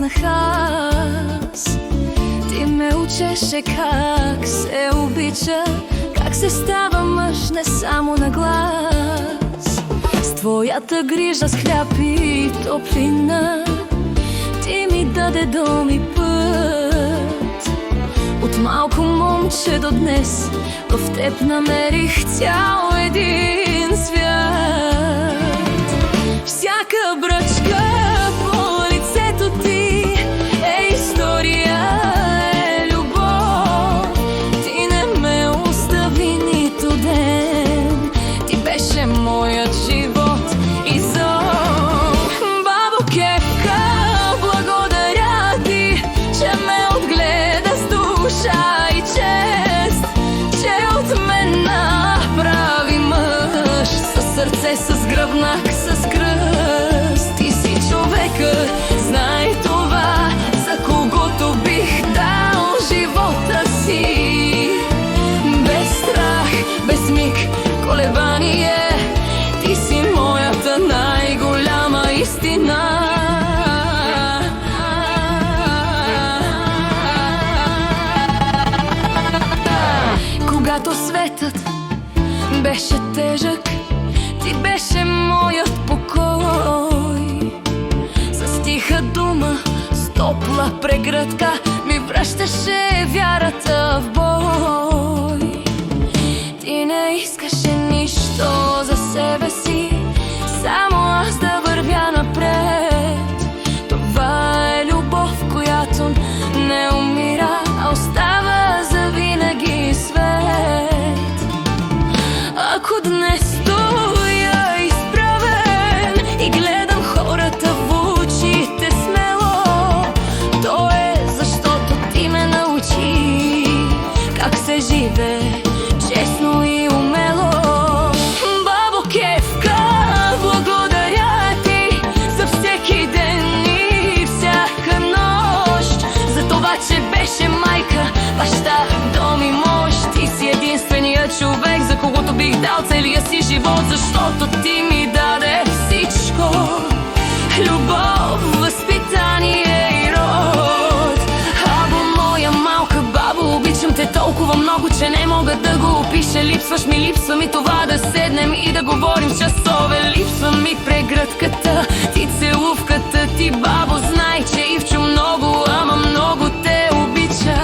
станах аз. Ти ме учеше как се обича, как се става мъж не само на глас. С твоята грижа, с хляб и топлина ти ми даде дом и път. От малко момче до днес в теб намерих цял един свят. Всяка бръчка по лицето ти е история, е любов. Ти не ме остави нито ден, ти беше моят живот и зов. Бабо Кефка, благодаря ти, че ме отгледа с душа и чест, че от мен направи мъж със сърце, с гръбнак, с кръст. Ти си човека, знай това, за когото бих дал живота си. Без страх, без миг колебание, ти си моята най-голяма истина. Когато светът беше тежък, ти беше моят покой. С тиха дума, с топла прегръдка ми връщаше вярата в бой. Ти не искаше нищо за себе си, само аз да вървя напред. Това е любов, която не умира, а остава завинаги свет. Ако днес стоя изправен и гледам хората в очите смело, то е защото ти ме научи как се живее честно и умело. Бабо Кефка, благодаря ти за всеки ден и всяка нощ, за това, че беше майка, баща, дом и мощ. Ти си единственият човек, за когото бих дал целия си живот, защото ти ми даде всичко: любов, възпитание и род. Або моя малка бабо, обичам те толкова много, че не мога да го опиша. Липсваш ми, липсва ми това да седнем и да говорим с часове. Липсва ми прегръдката, ти целувката ти, бабо. Знай, че Ивчо много, ама много те обича.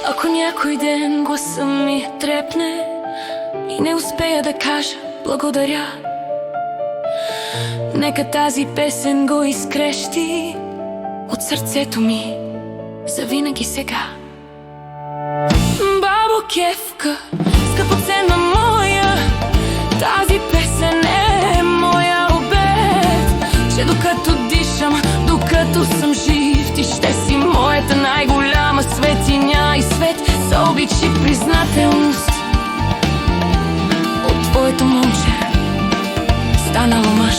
Ако някой ден гласа ми трепне и не успея да кажа благодаря, нека тази песен го изкрещи от сърцето ми завинаги сега. Бабо Кефка, скъпоценна моя, тази песен е моя обет, че докато дишам, докато съм жив, ти ще си моята най-голяма светиня и свет с обич и признателност. От твоето момче станало мъж.